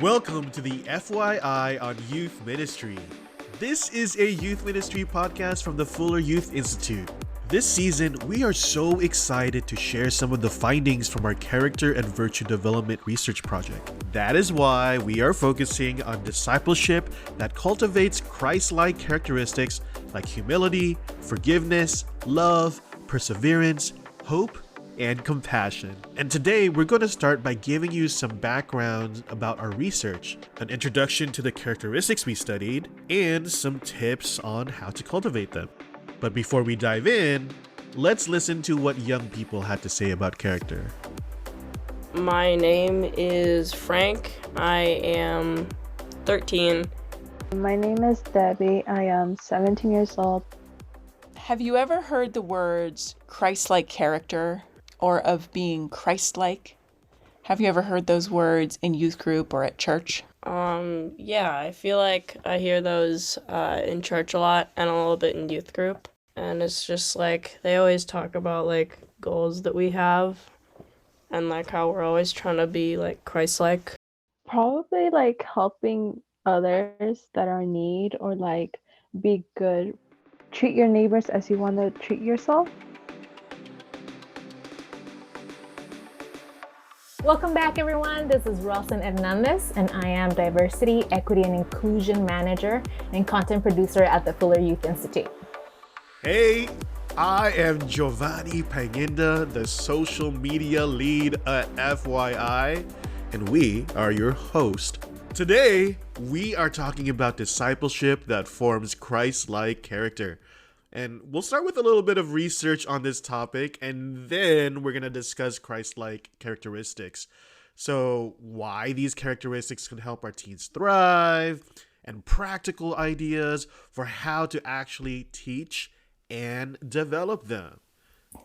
Welcome to the FYI on Youth Ministry. This is a youth ministry podcast from the Fuller Youth Institute. This season, we are so excited to share some of the findings from our character and virtue development research project. That is why we are focusing on discipleship that cultivates Christ-like characteristics like humility, forgiveness, love, perseverance, hope, and compassion. And today we're going to start by giving you some background about our research, an introduction to the characteristics we studied, and some tips on how to cultivate them. But before we dive in, let's listen to what young people had to say about character. My name is Frank. I am 13. My name is Debbie. I am 17 years old. Have you ever heard the words Christ-like character or of being Christ-like? Have you ever heard those words in youth group or at church? Yeah, I feel like I hear those in church a lot and a little bit in youth group. And it's just like they always talk about like goals that we have and like how we're always trying to be like Christ-like. Probably like helping others that are in need, or like be good. Treat your neighbors as you want to treat yourself. Welcome back, everyone. This is Roslyn Hernández, and I am Diversity, Equity, and Inclusion Manager and Content Producer at the Fuller Youth Institute. Hey, I am Giovanny Panginda, the social media lead at FYI, and we are your host. Today, we are talking about discipleship that forms Christ-like character. And we'll start with a little bit of research on this topic, and then we're going to discuss Christ-like characteristics. So why these characteristics can help our teens thrive, and practical ideas for how to actually teach and develop them.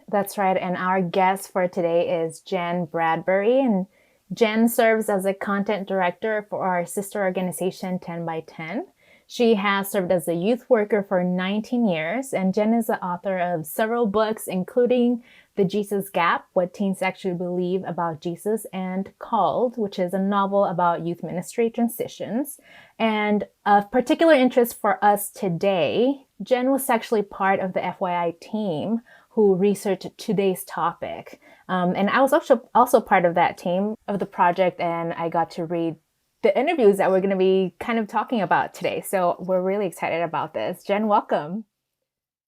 That's right. And our guest for today is Jen Bradbury. And Jen serves as a content director for our sister organization 10 by 10. She has served as a youth worker for 19 years, and Jen is the author of several books, including The Jesus Gap, What Teens Actually Believe About Jesus, and Called, which is a novel about youth ministry transitions. And of particular interest for us today, Jen was actually part of the FYI team who researched today's topic. And I was also part of that team of the project, and I got to read the interviews that we're going to be kind of talking about today. So we're really excited about this. Jen, welcome.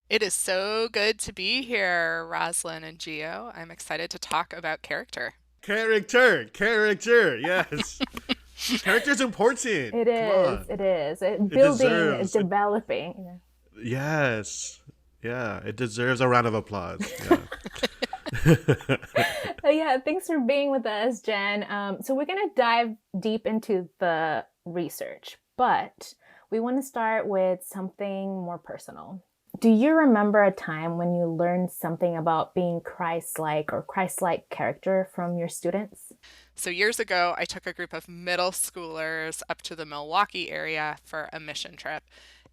It is so good to be here, Roslyn and Gio. I'm excited to talk about character. Character, yes. Character's important. It is. Building, developing. Yes. Yeah, it deserves a round of applause. Yeah. Yeah, thanks for being with us, Jen. So we're going to dive deep into the research, but we want to start with something more personal. Do you remember a time when you learned something about being Christ-like or Christ-like character from your students? So years ago, I took a group of middle schoolers up to the Milwaukee area for a mission trip.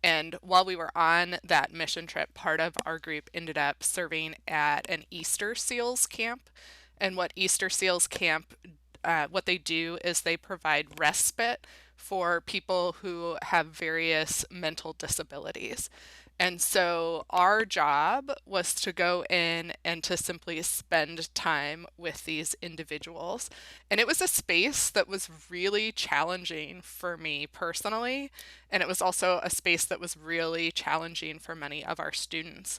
And while we were on that mission trip, part of our group ended up serving at an Easter Seals camp. And what Easter Seals camp, what they do is they provide respite for people who have various mental disabilities. And so our job was to go in and to simply spend time with these individuals. And it was a space that was really challenging for me personally. And it was also a space that was really challenging for many of our students.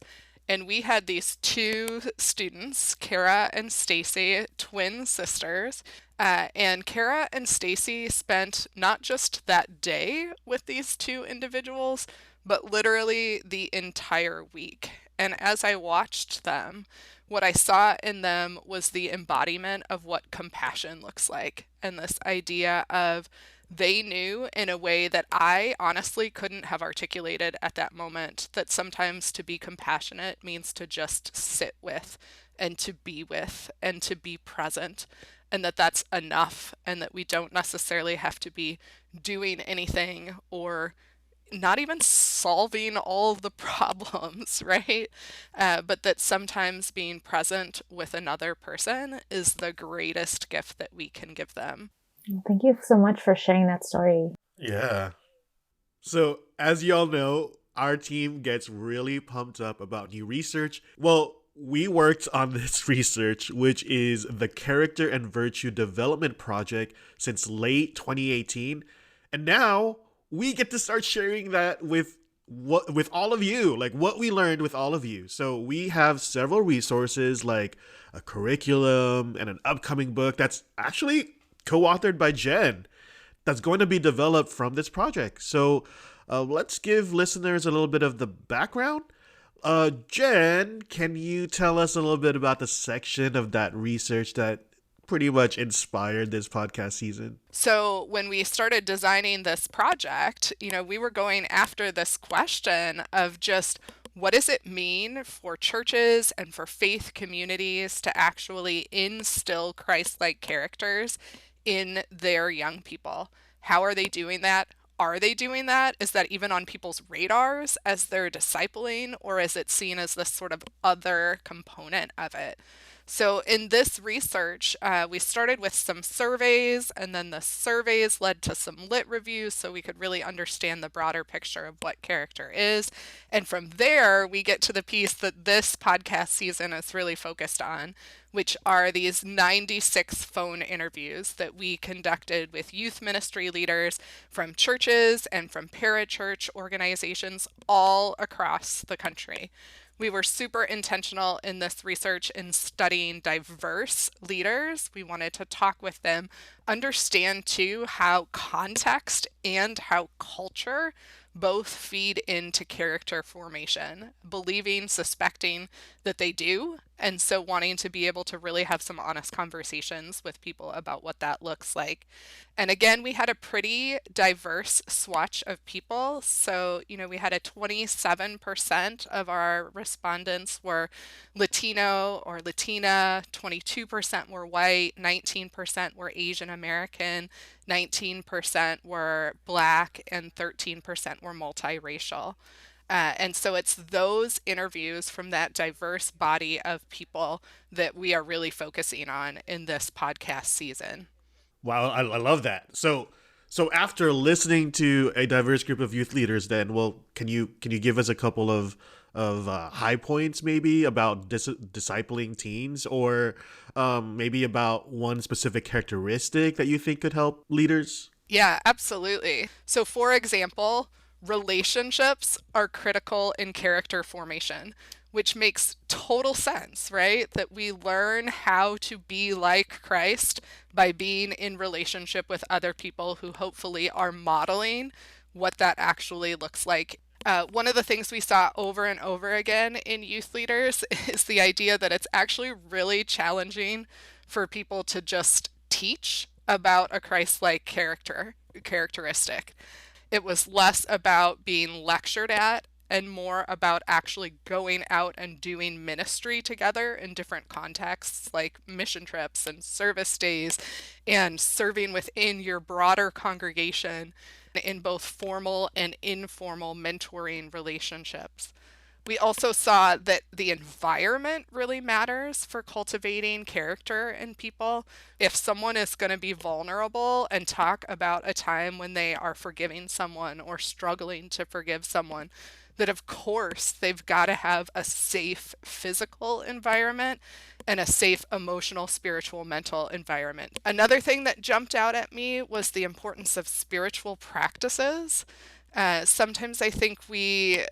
And we had these two students, Kara and Stacy, twin sisters. And Kara and Stacy spent not just that day with these two individuals, but literally the entire week. And as I watched them, what I saw in them was the embodiment of what compassion looks like. And this idea of they knew in a way that I honestly couldn't have articulated at that moment, that sometimes to be compassionate means to just sit with and to be with and to be present, and that that's enough, and that we don't necessarily have to be doing anything or not even solving all of the problems, right? But that sometimes being present with another person is the greatest gift that we can give them. Thank you so much for sharing that story. Yeah. So, as y'all know, our team gets really pumped up about new research. Well, we worked on this research, which is the Character and Virtue Development Project, since late 2018. And now we get to start sharing that with all of you, like what we learned with all of you. So we have several resources like a curriculum and an upcoming book that's actually co-authored by Jen that's going to be developed from this project. So let's give listeners a little bit of the background. Jen, can you tell us a little bit about the section of that research that pretty much inspired this podcast season? So when we started designing this project, we were going after this question of just what does it mean for churches and for faith communities to actually instill Christ-like characters in their young people? How are they doing that? Are they doing that? Is that even on people's radars as they're discipling, or is it seen as this sort of other component of it? So in this research, we started with some surveys, and then the surveys led to some lit reviews so we could really understand the broader picture of what character is. And from there, we get to the piece that this podcast season is really focused on, which are these 96 phone interviews that we conducted with youth ministry leaders from churches and from parachurch organizations all across the country. We were super intentional in this research in studying diverse leaders. We wanted to talk with them, understand too how context and how culture both feed into character formation, believing, suspecting that they do, and so wanting to be able to really have some honest conversations with people about what that looks like. And again, we had a pretty diverse swatch of people. So, we had a 27% of our respondents were Latino or Latina, 22% were white, 19% were Asian American, 19% were Black, and 13% were multiracial. And so it's those interviews from that diverse body of people that we are really focusing on in this podcast season. Wow, I love that. So after listening to a diverse group of youth leaders, then, well, can you give us a couple of high points maybe about discipling teens, or maybe about one specific characteristic that you think could help leaders? Yeah, absolutely. So, for example, relationships are critical in character formation, which makes total sense, right? That we learn how to be like Christ by being in relationship with other people who hopefully are modeling what that actually looks like. One of the things we saw over and over again in youth leaders is the idea that it's actually really challenging for people to just teach about a Christ-like characteristic. It was less about being lectured at and more about actually going out and doing ministry together in different contexts like mission trips and service days and serving within your broader congregation in both formal and informal mentoring relationships. We also saw that the environment really matters for cultivating character in people. If someone is going to be vulnerable and talk about a time when they are forgiving someone or struggling to forgive someone, that of course they've got to have a safe physical environment and a safe emotional, spiritual, mental environment. Another thing that jumped out at me was the importance of spiritual practices. Sometimes I think we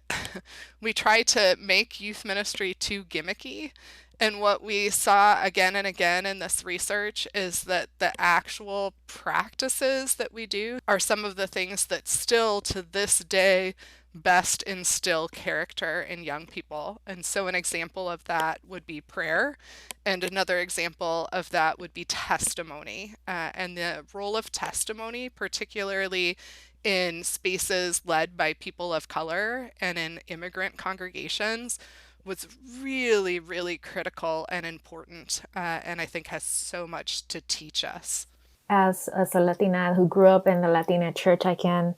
we try to make youth ministry too gimmicky. And what we saw again and again in this research is that the actual practices that we do are some of the things that still to this day best instill character in young people. And so an example of that would be prayer. And another example of that would be testimony. And the role of testimony, particularly in spaces led by people of color and in immigrant congregations, was really, really critical and important, and I think has so much to teach us. As a Latina who grew up in the Latina church, I can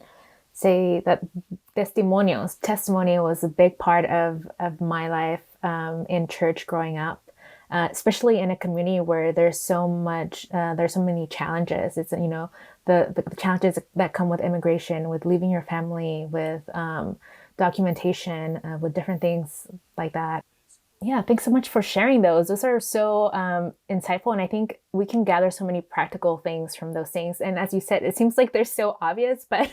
say that testimony was a big part of my life in church growing up. especially in a community where there's so many challenges. It's, the challenges that come with immigration, with leaving your family, with documentation, with different things like that. Yeah, thanks so much for sharing those. Those are so insightful. And I think we can gather so many practical things from those things. And as you said, it seems like they're so obvious, but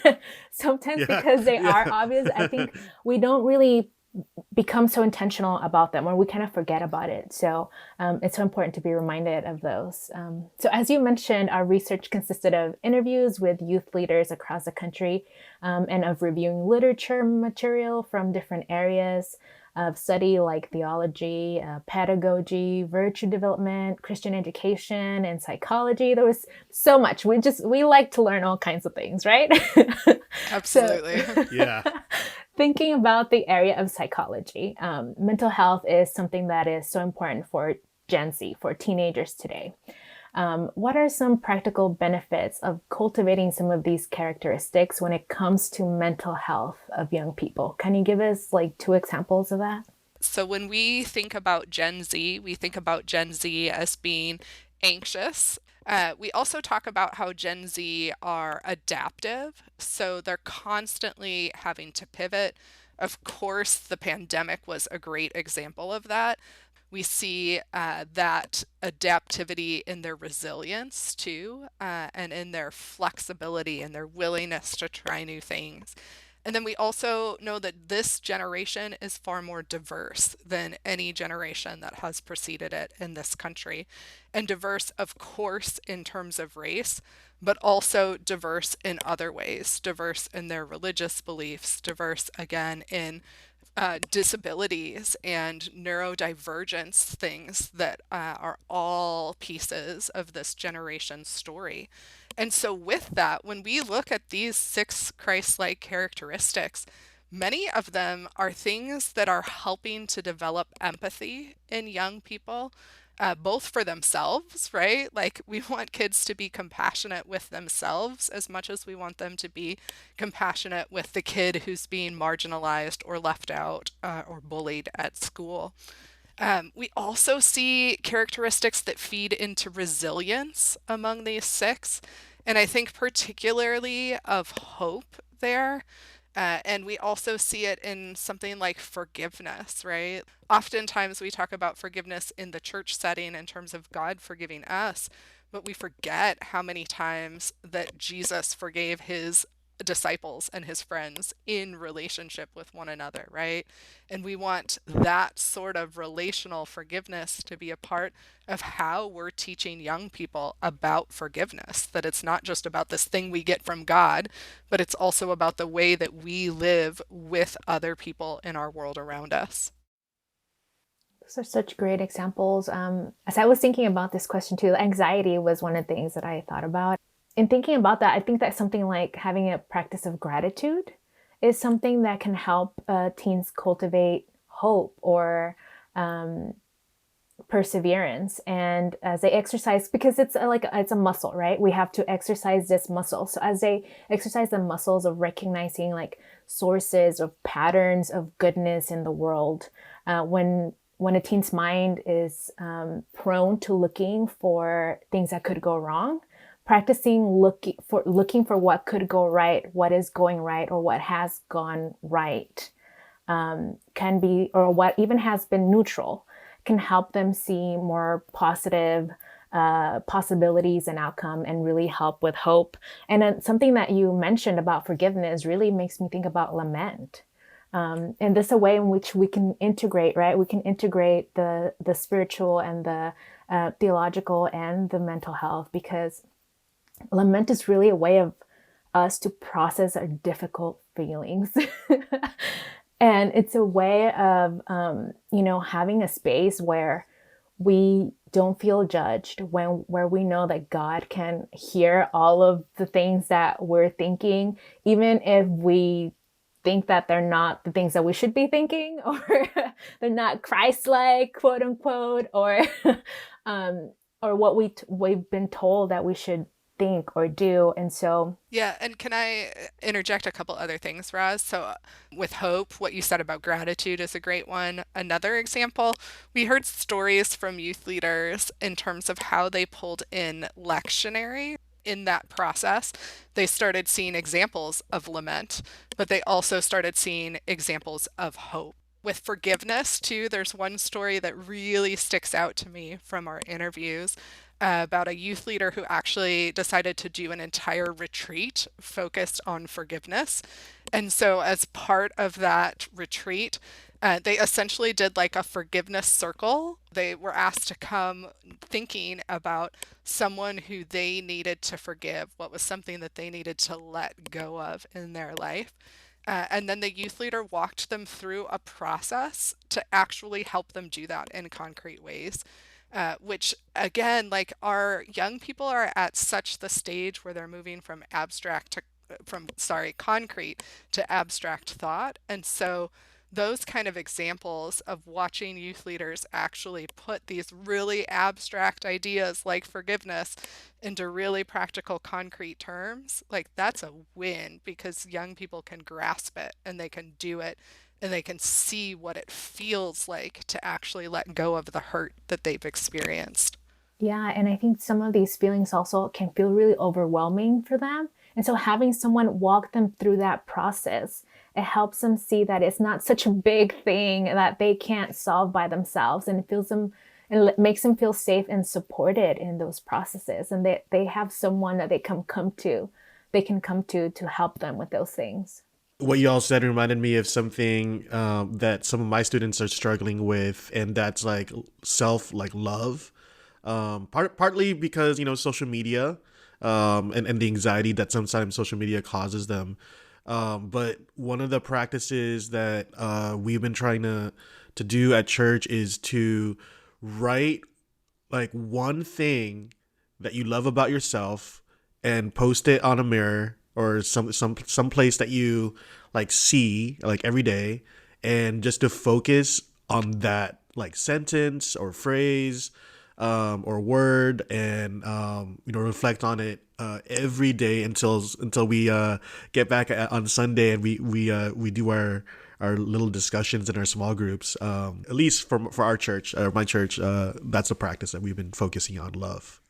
sometimes because they are obvious, I think we don't really become so intentional about them, or we kind of forget about it. So it's so important to be reminded of those. So as you mentioned, our research consisted of interviews with youth leaders across the country, and of reviewing literature material from different areas of study like theology, pedagogy, virtue development, Christian education, and psychology. There was so much. We like to learn all kinds of things, right? Absolutely. Yeah. Thinking about the area of psychology, mental health is something that is so important for Gen Z, for teenagers today. What are some practical benefits of cultivating some of these characteristics when it comes to mental health of young people? Can you give us like 2 examples of that? So when we think about Gen Z, we think about Gen Z as being anxious. We also talk about how Gen Z are adaptive, so they're constantly having to pivot. Of course, the pandemic was a great example of that. We see that adaptivity in their resilience too, and in their flexibility and their willingness to try new things. And then we also know that this generation is far more diverse than any generation that has preceded it in this country. And diverse, of course, in terms of race, but also diverse in other ways, diverse in their religious beliefs, diverse again in disabilities and neurodivergence things that are all pieces of this generation's story. And so with that, when we look at these 6 Christ-like characteristics, many of them are things that are helping to develop empathy in young people, both for themselves, right? Like we want kids to be compassionate with themselves as much as we want them to be compassionate with the kid who's being marginalized or left out or bullied at school. We also see characteristics that feed into resilience among these 6, and I think particularly of hope there. And we also see it in something like forgiveness, right? Oftentimes we talk about forgiveness in the church setting in terms of God forgiving us, but we forget how many times that Jesus forgave his disciples and his friends in relationship with one another, right? And we want that sort of relational forgiveness to be a part of how we're teaching young people about forgiveness, that it's not just about this thing we get from God, but it's also about the way that we live with other people in our world around us. Those are such great examples. As I was thinking about this question too, anxiety was one of the things that I thought about. In thinking about that, I think that something like having a practice of gratitude is something that can help teens cultivate hope or perseverance. And as they exercise, because it's a muscle, right? We have to exercise this muscle. So as they exercise the muscles of recognizing like sources of patterns of goodness in the world, when a teen's mind is prone to looking for things that could go wrong, practicing looking for what could go right, what is going right, or what has gone right, can be, or what even has been neutral, can help them see more positive possibilities and outcome, and really help with hope. And then something that you mentioned about forgiveness really makes me think about lament. And this is a way in which we can integrate, right? We can integrate the spiritual and the theological and the mental health, because lament is really a way of us to process our difficult feelings. And it's a way of, having a space where we don't feel judged, where we know that God can hear all of the things that we're thinking, even if we think that they're not the things that we should be thinking, or they're not Christ-like, quote unquote, or what we've been told that we should think or do. And so, Yeah, and can I interject a couple other things, Roz? So, with hope, what you said about gratitude is a great one. Another example, we heard stories from youth leaders in terms of how they pulled in lectionary. In that process, they started seeing examples of lament, but they also started seeing examples of hope. With forgiveness, too, there's one story that really sticks out to me from our interviews about a youth leader who actually decided to do an entire retreat focused on forgiveness. And so, as part of that retreat, they essentially did like a forgiveness circle. They were asked to come thinking about someone who they needed to forgive, what was something that they needed to let go of in their life. And then the youth leader walked them through a process to actually help them do that in concrete ways. Which again, like our young people are at such the stage where they're moving from concrete to abstract thought. And so those kind of examples of watching youth leaders actually put these really abstract ideas like forgiveness into really practical, concrete terms, like that's a win because young people can grasp it and they can do it and they can see what it feels like to actually let go of the hurt that they've experienced. yeah, and I think some of these feelings also can feel really overwhelming for them. And so having someone walk them through that process, it helps them see that it's not such a big thing that they can't solve by themselves, and it feels them and makes them feel safe and supported in those processes. And they have someone that they can come to help them with those things. What you all said reminded me of something that some of my students are struggling with, and that's like love. Partly because social media, and the anxiety that sometimes social media causes them. But one of the practices that we've been trying to do at church is to write like one thing that you love about yourself and post it on a mirror or some place that you like see like every day, and just to focus on that like sentence or phrase or word, and reflect on it every day until we get back on Sunday, and we do our little discussions in our small groups. At least for our church, or my church, that's a practice that we've been focusing on, love.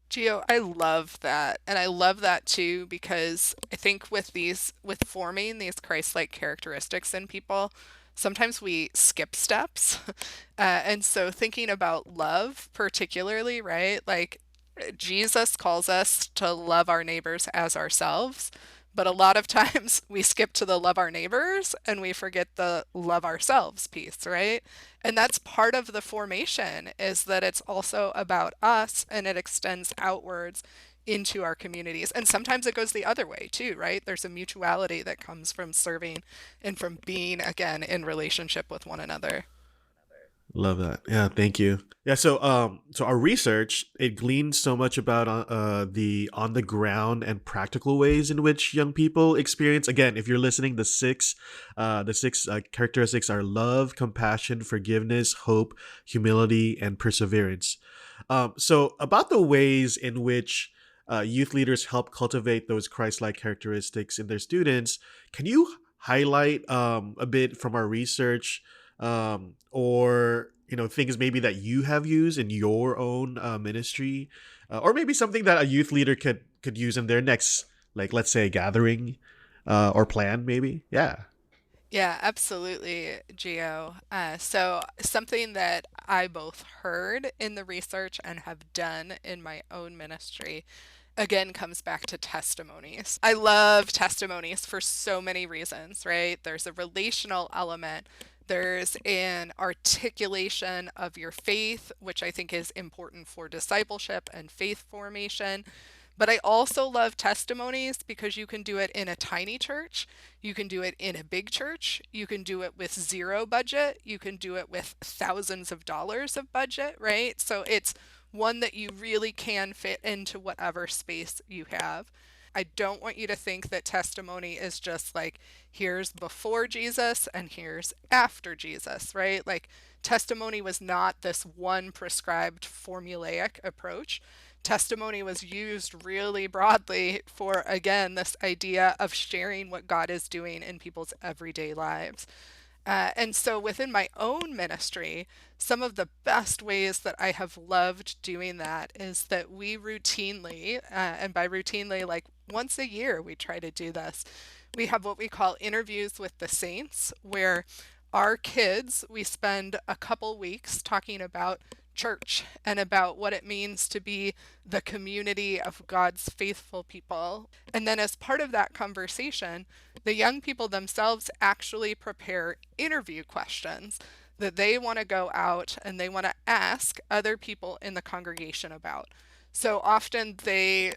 Gio, I love that. And I love that too because I think with forming these Christ-like characteristics in people, sometimes we skip steps. And so thinking about love particularly, right? Like Jesus calls us to love our neighbors as ourselves. But a lot of times we skip to the love our neighbors and we forget the love ourselves piece, right? And that's part of the formation, is that it's also about us and it extends outwards into our communities. And sometimes it goes the other way too, right? There's a mutuality that comes from serving and from being, again, in relationship with one another. Love that. Yeah, thank you. Yeah, so our research, it gleaned so much about the on the ground and practical ways in which young people experience. Again, if you're listening, the six characteristics are love, compassion, forgiveness, hope, humility, and perseverance. So about the ways in which youth leaders help cultivate those Christ-like characteristics in their students, can you highlight a bit from our research, or things maybe that you have used in your own ministry, or maybe something that a youth leader could use in their next, like, let's say, gathering or plan, maybe? Yeah, absolutely, Gio. So something that I both heard in the research and have done in my own ministry, again, comes back to testimonies. I love testimonies for so many reasons, right? There's a relational element. There's an articulation of your faith, which I think is important for discipleship and faith formation. But I also love testimonies because you can do it in a tiny church. You can do it in a big church. You can do it with zero budget. You can do it with thousands of dollars of budget, right? So it's one that you really can fit into whatever space you have. I don't want you to think that testimony is just like, here's before Jesus and here's after Jesus, right? Like, testimony was not this one prescribed formulaic approach. testimony was used really broadly for, again, this idea of sharing what God is doing in people's everyday lives. And so within my own ministry, some of the best ways that I have loved doing that is that we routinely, and by routinely, like once a year, we try to do this. We have what we call interviews with the saints, where our kids, we spend a couple weeks talking about church and about what it means to be the community of God's faithful people. And then as part of that conversation, the young people themselves actually prepare interview questions that they want to go out and they want to ask other people in the congregation about. So often they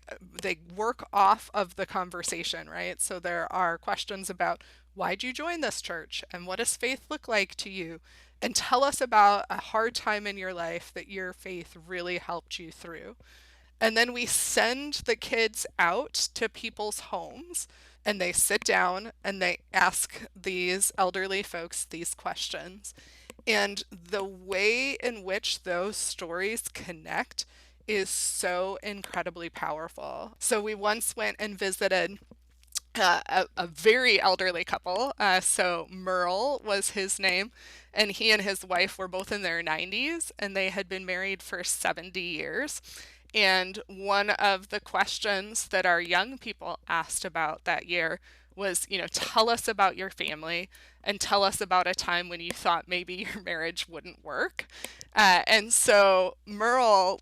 work off of the conversation, right? So there are questions about, why'd you join this church? And what does faith look like to you? And tell us about a hard time in your life that your faith really helped you through. And then we send the kids out to people's homes and they sit down and they ask these elderly folks these questions. And the way in which those stories connect is so incredibly powerful. So we once went and visited a very elderly couple. So Merle was his name, and he and his wife were both in their 90s, and they had been married for 70 years. And one of the questions that our young people asked about that year was, tell us about your family and tell us about a time when you thought maybe your marriage wouldn't work. And so Merle,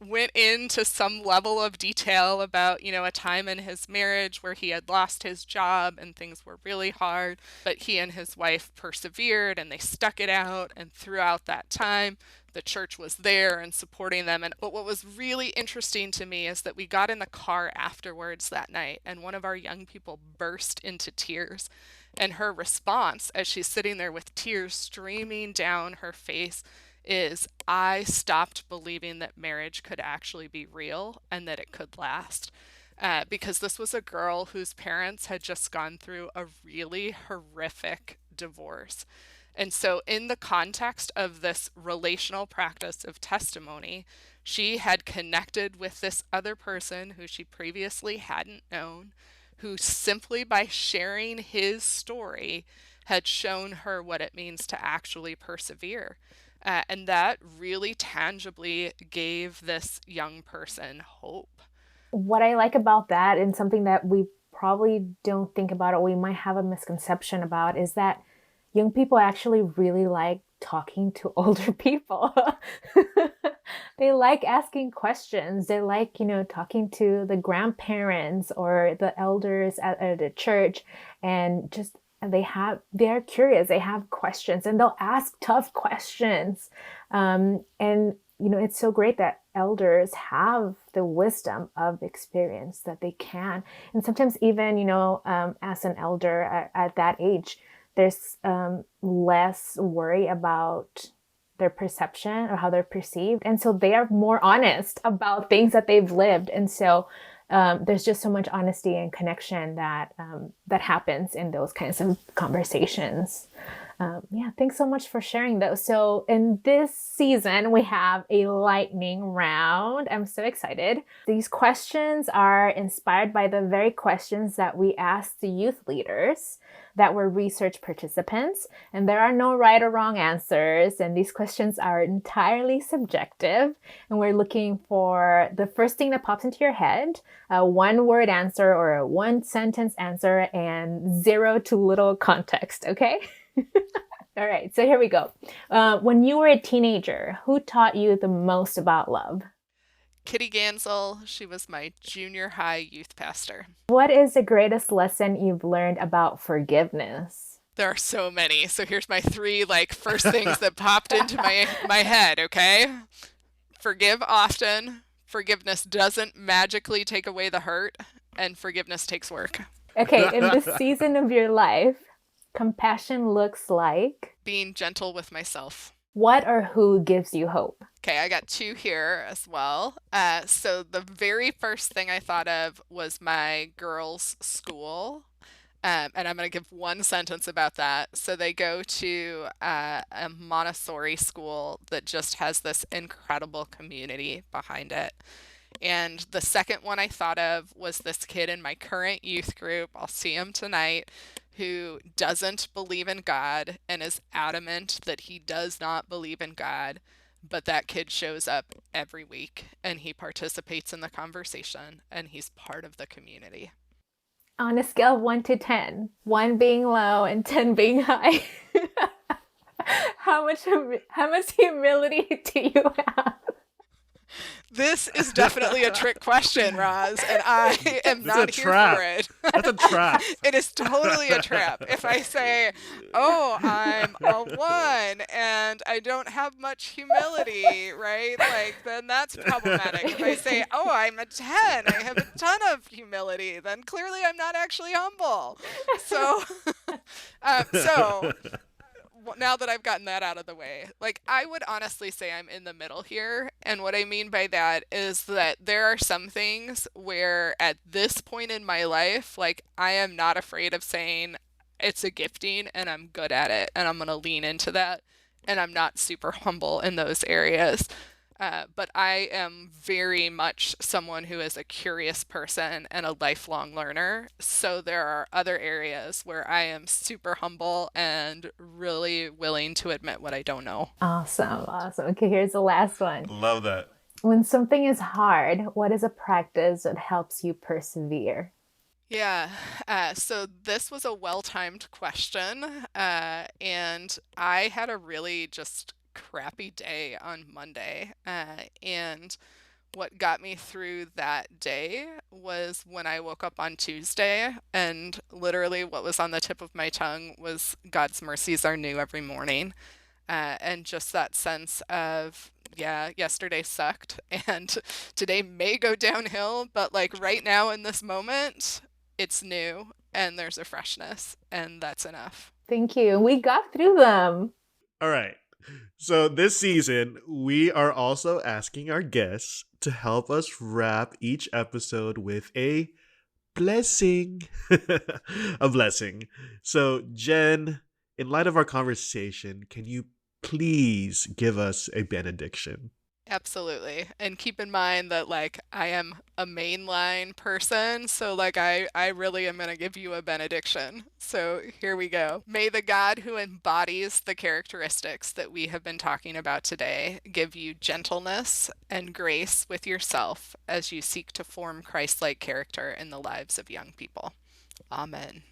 went into some level of detail about, a time in his marriage where he had lost his job and things were really hard, but he and his wife persevered and they stuck it out. And throughout that time, the church was there and supporting them. But what was really interesting to me is that we got in the car afterwards that night and one of our young people burst into tears. And her response, as she's sitting there with tears streaming down her face, is, I stopped believing that marriage could actually be real and that it could last. Because this was a girl whose parents had just gone through a really horrific divorce. And so in the context of this relational practice of testimony, she had connected with this other person who she previously hadn't known, who simply by sharing his story had shown her what it means to actually persevere. And that really tangibly gave this young person hope. What I like about that, and something that we probably don't think about or we might have a misconception about, is that young people actually really like talking to older people. They like asking questions. They like, talking to the grandparents or the elders at the church, and just they're curious, they have questions, and they'll ask tough questions. And it's so great that elders have the wisdom of experience that they can. And sometimes even, as an elder at that age, there's less worry about their perception or how they're perceived. And so they are more honest about things that they've lived. And so there's just so much honesty and connection that happens in those kinds of conversations. Thanks so much for sharing those. So in this season, we have a lightning round. I'm so excited. These questions are inspired by the very questions that we asked the youth leaders that were research participants. And there are no right or wrong answers. And these questions are entirely subjective. And we're looking for the first thing that pops into your head, a one-word answer or a one-sentence answer, and zero to little context, okay? All right, so here we go. When you were a teenager, who taught you the most about love? Kitty Gansel, she was my junior high youth pastor. What is the greatest lesson you've learned about forgiveness? There are so many. So here's my three first things that popped into my head, okay? Forgive often. Forgiveness doesn't magically take away the hurt, and forgiveness takes work. Okay, in this season of your life, compassion looks like being gentle with myself. What or who gives you hope? Okay, I got two here as well. So the very first thing I thought of was my girls' school. And I'm going to give one sentence about that. So they go to a Montessori school that just has this incredible community behind it. And the second one I thought of was this kid in my current youth group. I'll see him tonight, who doesn't believe in God and is adamant that he does not believe in God. But that kid shows up every week and he participates in the conversation and he's part of the community. On a scale of 1 to 10, 1 being low and 10 being high, how much humility do you have? This is definitely a trick question, Roz, and I am not here for it. That's a trap. It is totally a trap. If I say, oh, I'm a 1 and I don't have much humility, right? Like, then that's problematic. If I say, oh, I'm a 10, I have a ton of humility, then clearly I'm not actually humble. So, now that I've gotten that out of the way, like, I would honestly say I'm in the middle here. And what I mean by that is that there are some things where at this point in my life, like, I am not afraid of saying it's a gifting and I'm good at it and I'm going to lean into that. And I'm not super humble in those areas. But I am very much someone who is a curious person and a lifelong learner. So there are other areas where I am super humble and really willing to admit what I don't know. Awesome. Okay, here's the last one. Love that. When something is hard, what is a practice that helps you persevere? Yeah, so this was a well-timed question, and I had a really just crappy day on Monday, and what got me through that day was when I woke up on Tuesday, and literally what was on the tip of my tongue was God's mercies are new every morning, and just that sense of, yeah, yesterday sucked, and today may go downhill, but like right now in this moment, it's new and there's a freshness, and that's enough. Thank you. We got through them. All right. So this season, we are also asking our guests to help us wrap each episode with a blessing. A blessing. So, Jen, in light of our conversation, can you please give us a benediction? Absolutely. And keep in mind that, like, I am a mainline person, so like I really am going to give you a benediction. So here we go. May the God who embodies the characteristics that we have been talking about today give you gentleness and grace with yourself as you seek to form Christ-like character in the lives of young people. Amen.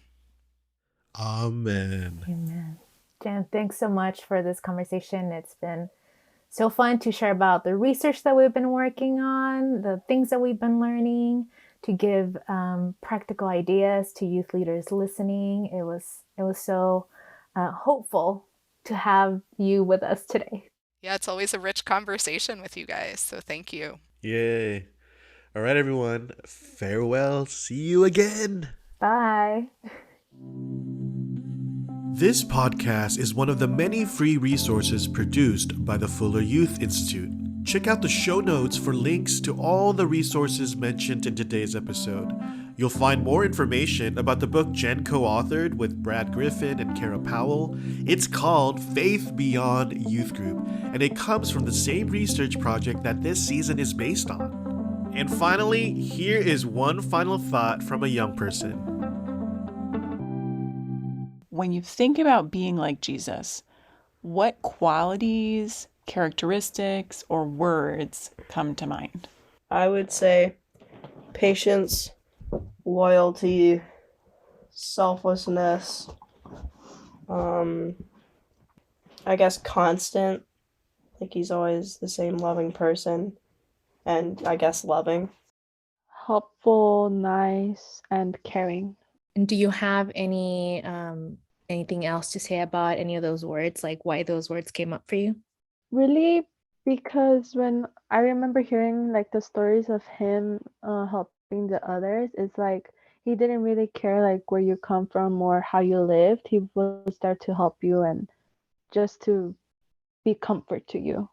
Amen. Amen. Jen, thanks so much for this conversation. It's been so fun to share about the research that we've been working on, the things that we've been learning, to give practical ideas to youth leaders listening. It was so hopeful to have you with us today. Yeah, it's always a rich conversation with you guys, so thank you. Yay. All right, everyone. Farewell. See you again. Bye. This podcast is one of the many free resources produced by the Fuller Youth Institute. Check out the show notes for links to all the resources mentioned in today's episode. You'll find more information about the book Jen co-authored with Brad Griffin and Kara Powell. It's called Faith Beyond Youth Group, and it comes from the same research project that this season is based on. And finally, here is one final thought from a young person. When you think about being like Jesus, what qualities, characteristics, or words come to mind? I would say patience, loyalty, selflessness, I guess constant, like he's always the same loving person, and I guess loving. Helpful, nice, and caring. And do you have anything else to say about any of those words, like why those words came up for you? Really, because when I remember hearing like the stories of him helping the others, it's like he didn't really care like where you come from or how you lived. He will start to help you and just to be comfort to you.